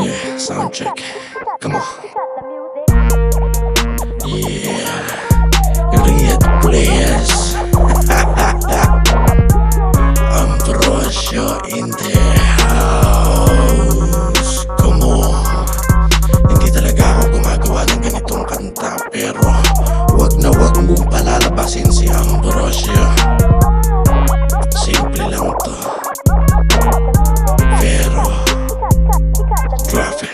Yeah, sound check. Come on. Yeah, Red Players. Ambrosio in the house. Come on. Hindi talaga ako gumagawa ng ganitong kanta, pero wag na wag mong palalabasin si Ambrosio. Simple lang to, pero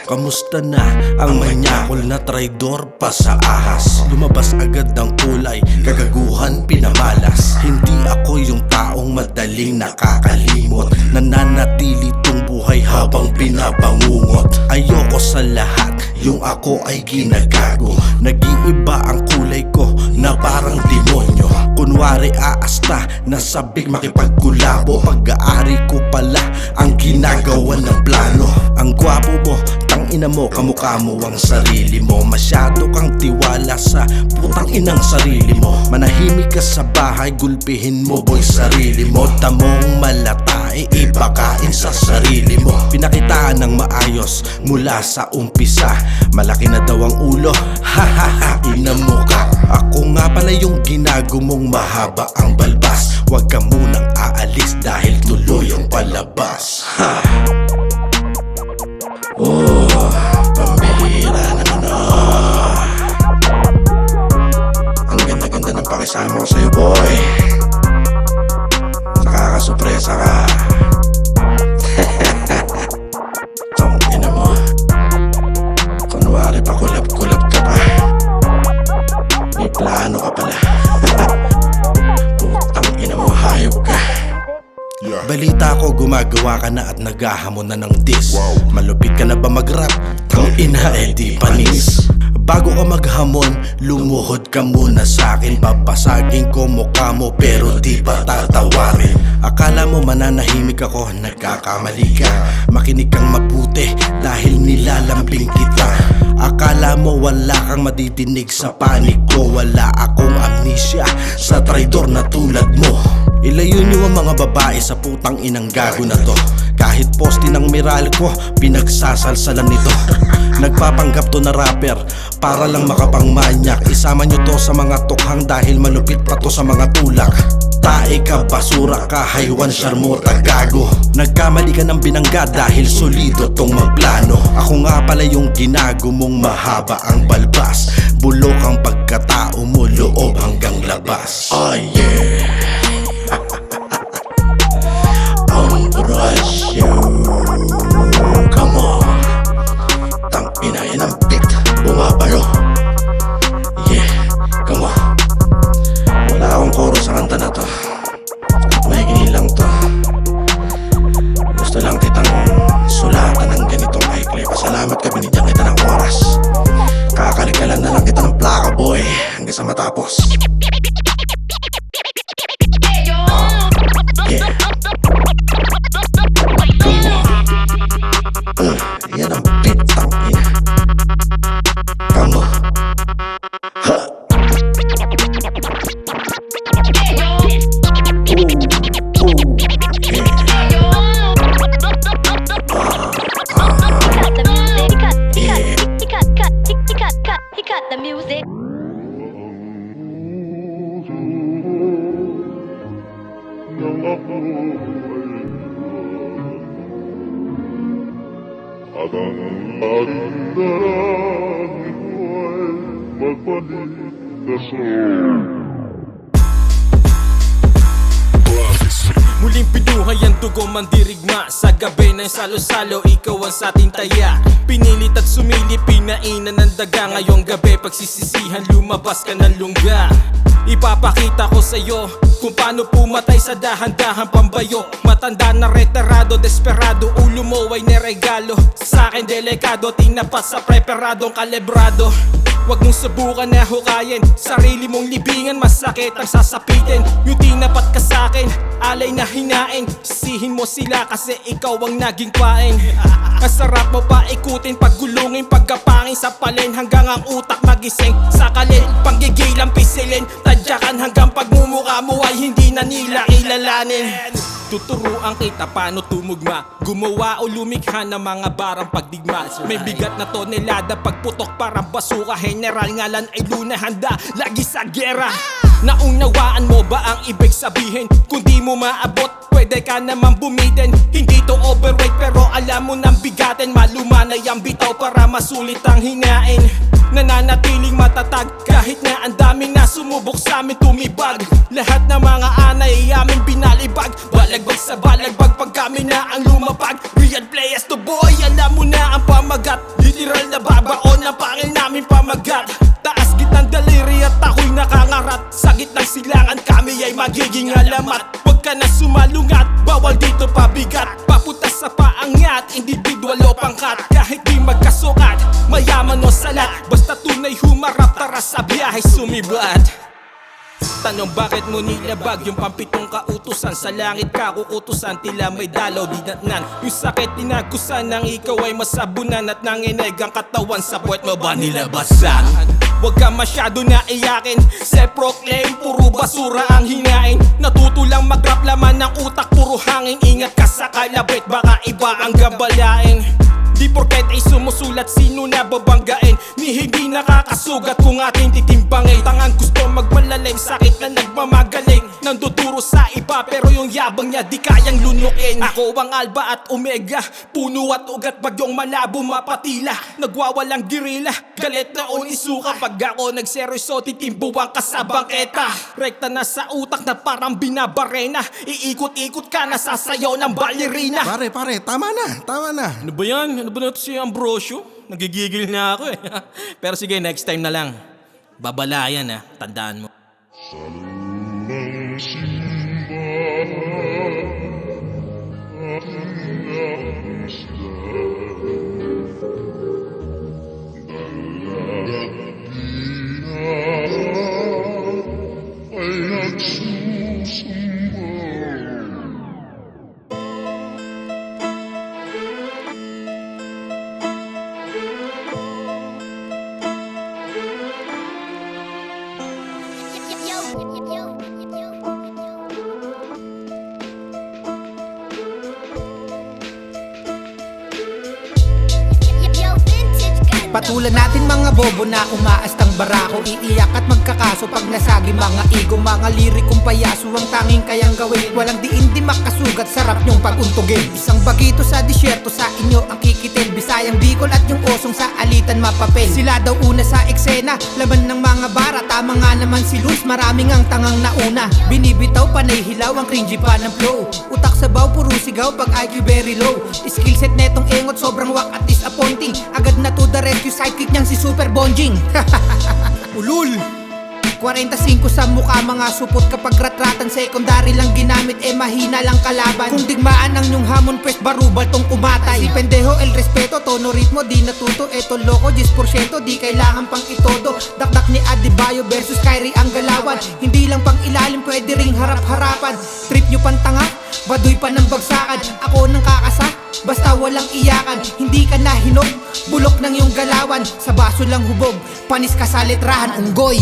kamusta na ang manyakol na traidor pa sa ahas? Lumabas agad ang kulay, kagaguhan pinamalas. Hindi ako yung taong madaling nakakalimot, nananatili tong buhay habang pinabangungot. Ayoko sa lahat, yung ako ay ginagago. Nag-iiba ang kulay ko na parang demonyo. Kunwari aasta, nasabik makipagkulabo. Pag-aari ko pala ang ginagawa ng plano. Ang gwapo mo, ina mo, kamukha mo ang sarili mo. Masyado kang tiwala sa putang inang sarili mo. Manahimik ka sa bahay, gulpihin mo boy sarili mo. Tamong malatae, ibakain sa sarili mo. Pinakitaan ng maayos mula sa umpisa. Malaki na daw ang ulo, hahaha, ina mo ka. Ako nga pala yung ginagumong mahaba ang balbas. Huwag ka munang aalis dahil tuloy ang palabas. Ha! Oh, pambihira naman oh. Ang ganda-ganda ng pakisama ko sa'yo boy. Nakakasurpresa ka. Tangina mo, kunwari pa kulab-kulab ka pa. May plano ka pala. Putang ina mo, hayop ka. Balita ko gumagawa ka na at naghahamon na ng diss. Malupit ka na ba mag-rap? Kang ina di panis. Bago ka maghamon, lumuhod ka muna sa'kin. Papasagin ko mukha mo pero di pa tatawarin. Akala mo mananahimik ako, nagkakamali ka. Makinig kang mabuti dahil nilalambing kita. Akala mo wala kang madidinig sa panig ko. Wala akong amnesia sa traidor na tulad mo. Ilayo niyo ang mga babae sa putang inang gago na to. Kahit poste ng miral ko, pinagsasalsalan nito. Nagpapanggap to na rapper para lang makapangmanyak. Isama nyo to sa mga tukhang dahil malupit pa to sa mga tulak. Tae ka, basura ka, haywan, syarmota, gago. Nagkamali ka ng binangga dahil solido tong magplano. Ako nga pala yung ginago mong mahaba ang balbas. Bulok ang pagkatao mo, loob hanggang labas. Oh yeah. Ambrosio, come on. Tangina yan ang beat, bumabalo. Yeah, come on. Wala akong chorus sa kanta na to. Mahigini lang to. Gusto lang kitang sulatan ng ganitong high-clay. Pasalamat ka, binigyan kita ng oras. Kakalikalan na lang kita ng plaka boy hanggang sa matapos. Yeah. Yan ang pitang ina. Come on. Ha. He cut the music. Magbalik na siya. Muling pinuhay ang dugo mandirigma sa gabi ng salo-salo, ikaw ang sa ating taya. Pinilit at sumilip, pinainan ng daga. Ngayong gabi pagsisisihan, lumabas ka ng lungga. Ipapakita ko sa'yo kung paano pumatay sa dahan-dahan pambayo. Matanda na reterado, desperado, ulo mo ay neregalo. Sa akin delikado, tinapat sa preparadong kalibrado. Huwag mong subukan na hukayin, sarili mong libingan, masakit ang sasapitin. Yung tinapat ka sa'kin, alay na hinain. Sisihin mo sila kasi ikaw ang naging paing. Ang sarap mo pa ikutin, paggulungin, pagkapangin sa palin. Hanggang ang utak magising, sakalin, panggigilang pisilin. Tadyakan hanggang pagmumukha mo ay hindi na nila kilalanin. Tuturuan kita paano tumugma, gumawa o lumikha ng mga barang pagdigma. May bigat na tonelada, pagputok parang basuka. General ngalan ay luna, handa lagi sa gera. Naunawaan mo ba ang ibig sabihin? Kung di mo maabot, pwede ka naman bumitin. Hindi to overweight pero alam mo nang bigatin. Malumanay ang bitaw para masulit ang hinain. Nananatiling matatag kahit na ang daming na sumubok sa amin tumibag. Lahat ng mga anay ay aming binalibag. Balagbag sa balagbag pag kami na ang lumapag. Real players to boy, alam mo na ang pamagat. Literal na babaon ang pangil namin pamagat. Taas gitnang daliri at ako'y nakangarat. Sa gitnang silangan kami ay magiging alamat. Huwag ka na sumalungat, bawal dito pabigat. Papunta sa paangat, individual o pangkat. Kahit di magkasukat, mayaman o salat. Basta tunay humarap, tara sa biyahe sumibat. Tanong bakit mo nilabag yung pampitong kautusan. Sa langit ka kukutusan, tila may dalaw di natnan. Yung sakit tinagusan nang ikaw ay masabunan. At nanginig ang katawan sa puwet mo ba nilabasan? Huwag ka masyado na iyakin, self-proclaim, puro basura ang hinain. Natutulang mag-rap, laman ng utak, puro hangin. Ingat ka sa kalabit, baka iba ang gabalain. Di porket ay sumusulat, sino na babanggain? Ni hindi nakakasugat kung ating titimbangin. Tangang gusto magmalalim, sakit na nagmamagaling. Nanduturo sa iba pero yung yabang niya di kayang lunukin. Ako ang alba at omega, puno at ugat, bagyong malabo mapatila. Nagwawalang girila, galit na unisuka. Pag ako nagseryoso, titimbuang ka sa bangketa. Rekta na sa utak na parang binabarena. Iikot-ikot ka na sasayaw ng balerina. Pare, tama na. Ano ba yan? Ano ba na ito si Ambrosio? Nagigigil na ako eh. Pero sige, next time na lang. Babalayan tandaan mo. Patulan natin mga bobo na umaastang barako. Iiyak at magkakaso pag nasagi mga ego. Mga lirikong payaso ang tanging kayang gawin. Walang diin di makasugat, sarap nyong paguntugin. Isang bagito sa disyerto, sa inyo ang kikitil. Bisayang Bicol at yung osong sa alitan mapapel. Sila daw una sa eksena, laman ng mga bara. Tama nga naman si Luz, maraming ang tangang nauna. Binibitaw panay hilaw, ang cringy pa ng flow. Utak sabaw, puro sigaw pag IQ very low. Skillset netong engot, sobrang wak at disappointing. Agad na to the rescue, sidekick niyang si Super Bonjing. Ulul! 45 sa mukha, mga supot kapag ratratan. Secondary lang ginamit, mahina lang kalaban. Kung digmaan ang nyong hamon, pues barubal tong kumatay. Si pendeho, el respeto, tono ritmo, di natuto. Eto loko, 10%, di kailangan pang itodo. Dakdak ni Adebayo versus Kyrie ang galawan. Hindi lang pang ilalim, pwede ring harap-harapan. Trip nyo pantanga, baduy pa ng bagsakan. Ako nang kakasa, basta walang iyakan. Hindi ka na hinog, bulok ng iyong galawan. Sa baso lang hubog, panis ka sa letrahan, unggoy.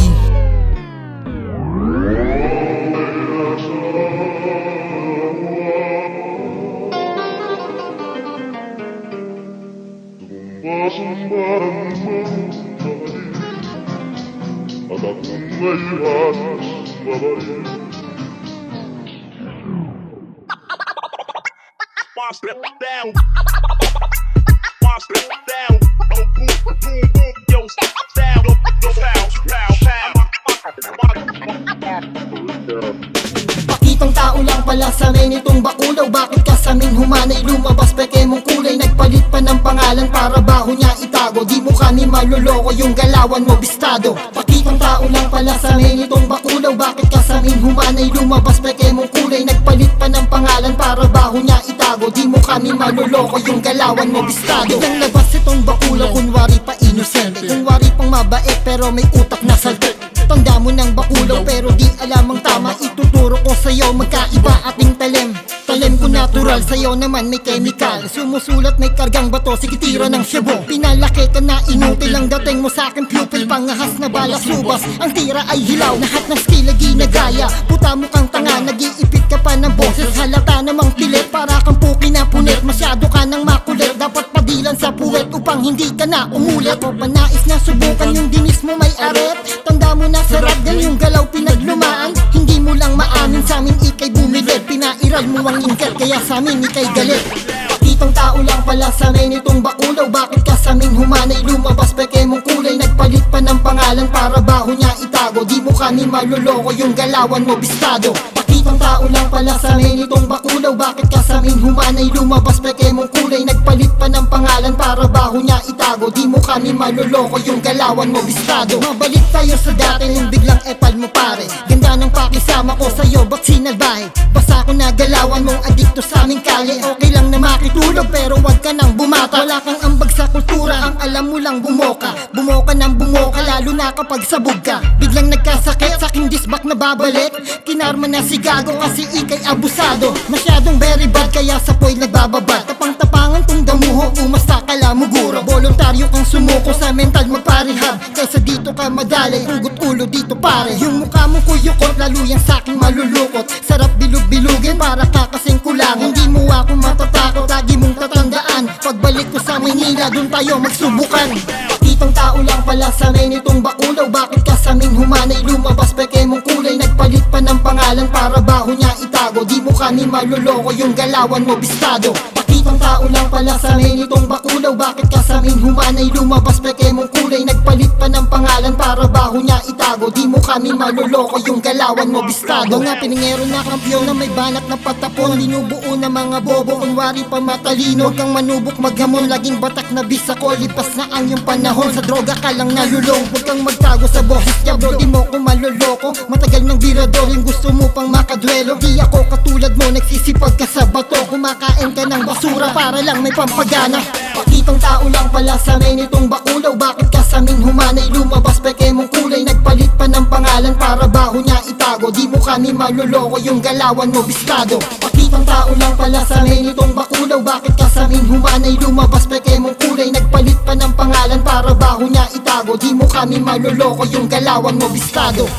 Step down. Step down. Oh, boom, boom, boom. Yo, step down. Pakitang tao lang pala sa amin nitong bakulaw? Bakit ka sa amin humanay? Lumabas peke mong kulay, nagpalit pa ng pangalan para baho niya itago. Di mo kami maluloko, yung galawan mo bistado. Pakitang tao lang pala sa amin nitong bakulaw. Bakit ka sa amin humanay? Lumabas peke mong kulay, nagpalit pa ng pangalan para baho niya itago. Di mo kami maluloko, yung galawan mo bistado. Biglang labas itong bakulaw, kunwari pa inosente, kunwari pang mabait pero may utak na salte. Tanda mo ng bakulaw pero di alam ang tama. Ituturo ko sa'yo, magkaiba ating talem. Talem ko natural, sa'yo naman may chemical. Sumusulat may kargang bato, sige tira ng shabu. Pinalaki ka na inutil ang dating mo sa'kin pupil. Pangahas na balas subas, ang tira ay hilaw. Lahat ng skill ay ginagaya, puta mo kang tanga. Nag-iipit ka pa ng boses, halata namang pilit. Para kang puki na punit, masyado ka ng makulit. Dapat padilan sa puwet upang hindi ka na umulit. O panais na subukan yung dinis mo may aret. Tanda mo na sarap din yung galaw pinaglumaan. Hindi mo lang maamin sa'min ikay bumilid. Pinairal mo ang ingkat kaya sa'min ikay galit. Pakitang tao lang pala sa amin itong bakulaw. Bakit ka sa'min humanay? Lumabas peke mong kulay, nagpalit pa ng pangalan para baho niya itago. Di mo kami maluloko, yung galawan mo bistado. Pakitang tao lang pala sa amin itong bakulaw. Bakit ka sa'min humanay? Lumabas peke mong kulay, nagpalit pa ng pangalan para baho niya itago. Di mo kami maluloko, yung galawan mo bistado. Mabalik tayo sa dati nung biglang epal mo pare. Ganda ng pakisama ko sa'yo, ba't sinalbahe? Basta ko na galawan mong adikto sa aming kalye. Okay lang na makitulog pero wag ka nang bumata. Wala kang ambag sa kultura, ang alam mo lang bumoka. Bumoka ng bumoka, lalo na kapag sabog ka. Biglang nagkasakit, saking disbak na babalik. Kinarma na si gago kasi ikay abusado. Masyadong very bad kaya sa po'y nagbababad. Tapang-tapangan tong damuho, umasta ka lamuguro. Voluntaryo kang sumuko sa mental magparehab. Kaysa dito ka madalay, ugot ulo dito pare. Yung mukha mo kuyukot, lalo yan saking malulukot. Sarap bilog-bilugin para kakasing kulang. Hindi mo ako matatakot, lagi mong tatandaan. Pagbalik ko sa Maynila, dun tayo magsubukan. Pakitang tao lang pala sa amin itong bakulaw. Bakit ka sa amin humanay? Lumabas peke mong kulay, nagpalit pa ng pangalan para baho niya itago. Di mo kami maluloko, yung galawan mo bistado. Pakitang tao lang pala sa amin itong bakulaw. Bakit ka sa amin humanay? Lumabas peke mong kulay, nagpalit pa ng pangalan para baho niya itago. Di mo kami maluloko, yung galawan mo bistado. Nga piningero na kampyon na may banat na patapon. Linubuo na mga bobo, kunwari pa matalino. Huwag kang manubok maghamon, laging batak na bisa ko. Lipas na ang iyong panahon, sa droga ka lang nalulong. Huwag kang magtago sa boses niya bro, di mo ko maluloko. Matagal ng birador, yung gusto mo pang makadwelo. Di ako katulad mo, nagsisipag ka sa bato. Kumakain ka ng basura para lang may pampagana. Pakitang tao lang pala sa amin itong bakulaw. Bakit ka sa amin humanay? Lumabas peke mong kulay, nagpalit pa ng pangalan para baho niya itago. Di mo kami maluloko, yung galawan mo bistado. Pakitang tao lang pala sa amin itong bakulaw. Bakit ka sa amin humanay? Lumabas peke mong kulay, nagpalit pa ng pangalan para baho niya itago. Di mo kami maluloko, yung galawan mo bistado.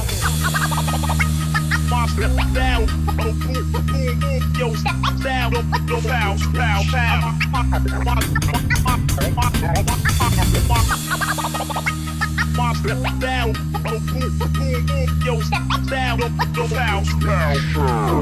Yo, stop down, go pow, pow, pow. Down, yo, stop down, go pow, pow, pow.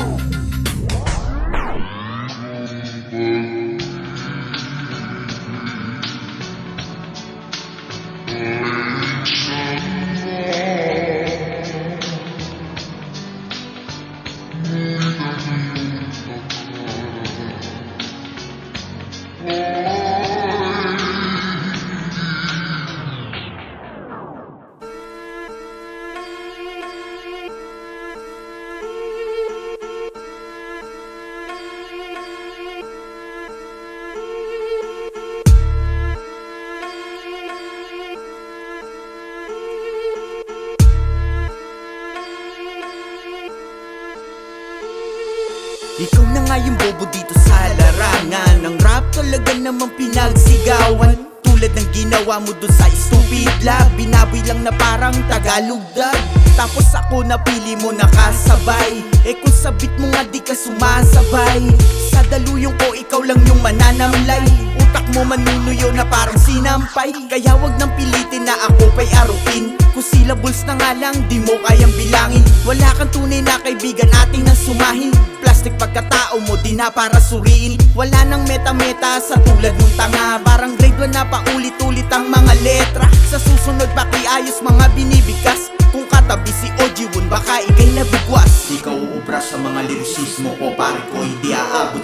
Ikaw na nga yung bobo dito sa larangan. Ang rap talaga namang pinagsigawan. Tulad ng ginawa mo dun sa stupid lab. Binaboy lang na parang Tagalog dub. Tapos ako napili mo nakasabay. Eh kung sabit mo nga di ka sumasabay. Sa daluyong ko ikaw lang yung mananamlay. Utak mo manunuyo na parang sinampay. Kaya wag nang pilitin na ako pa'y arupin. Kung syllables na nga lang di mo kayang bilangin. Wala kang tunay na kaibigan ating nang sumahin. Plastic pagkatao mo di na para suriin. Wala nang meta-meta sa tulad ng tanga. Parang grade 1 na paulit-ulit ang mga letra. Sa susunod pakiayos mga binibigkas. Kung katabi si Ojiwon baka ikay nabigwas. Di ka uubra sa mga lirisismo ko pare ko. Hindi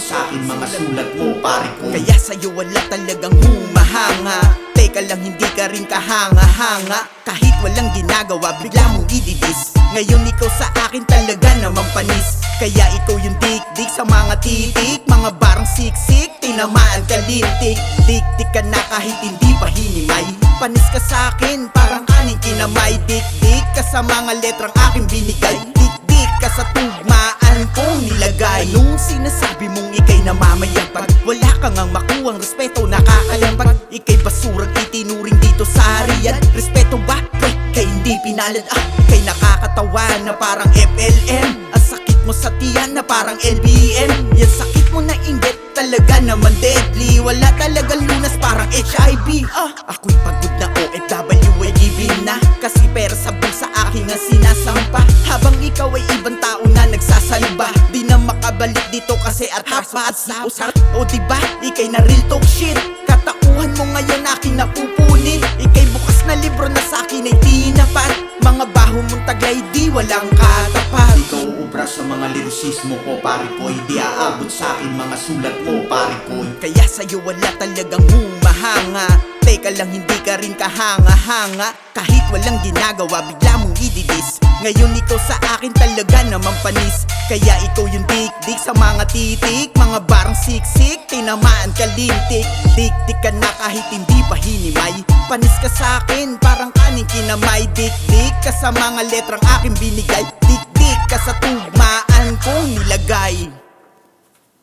sa akin mga sulat mo, pare ko. Kaya sa'yo wala talagang humahanga. Teka lang, hindi ka rin kahanga-hanga. Kahit walang ginagawa, bigla mong ididis. Ngayon ikaw sa akin talaga namang panis. Kaya ikaw yung dik-dik sa mga titik, mga barang siksik, tinamaan ka lintik. Dik-dik ka na kahit hindi pa hinimay. Panis ka sa akin, parang kaning kinamay. Dik-dik ka sa mga letrang aking binigay. Dik-dik ka sa tugmaan kong nilagay. Nung sinasabi mong ikay namamayagpag, wala kang ang makuhang respeto, nakakalampag. Ikay basurang itinuring dito sa harian. Respeto ba? Kay hindi pinalad, kay nakakatawa na parang FLM. Ang sakit mo sa tiyan na parang LBM. Yan sakit mo na inggit, talaga naman deadly. Wala talagang lunas, parang HIV. Ako'y pagod na OFW ay gibin na. Kasi pera sa bulsa aking ang sinasampa. Habang ikaw ay ibang tao na nagsasalba. Di na makabalik dito kasi atraso at usap. O diba, ikay na real talk shit. Katauhan mo ngayon aking napupunin. Ikay bukas na libro na sa akin ay tinapat. Mga baho mong taglay di walang katapat. Ikaw ubra sa mga lirusismo ko, pare ko. Di aabot sa akin mga sulat mo, pare ko. Kaya sa'yo wala talagang humahanga. Teka lang, hindi ka rin kahanga-hanga. Kahit walang ginagawa, bigla mong ididis. Ngayon ikaw sa akin talaga namang panis. Kaya ikaw yung dik-dik sa mga titik, mga barang siksik, tinamaan ka lintik. Dik-dik ka na kahit hindi pa hinimay. Panis ka sa akin, parang kaning kinamay. Dik-dik ka sa mga letrang aking binigay. Dik-dik ka sa tugmaan kong nilagay.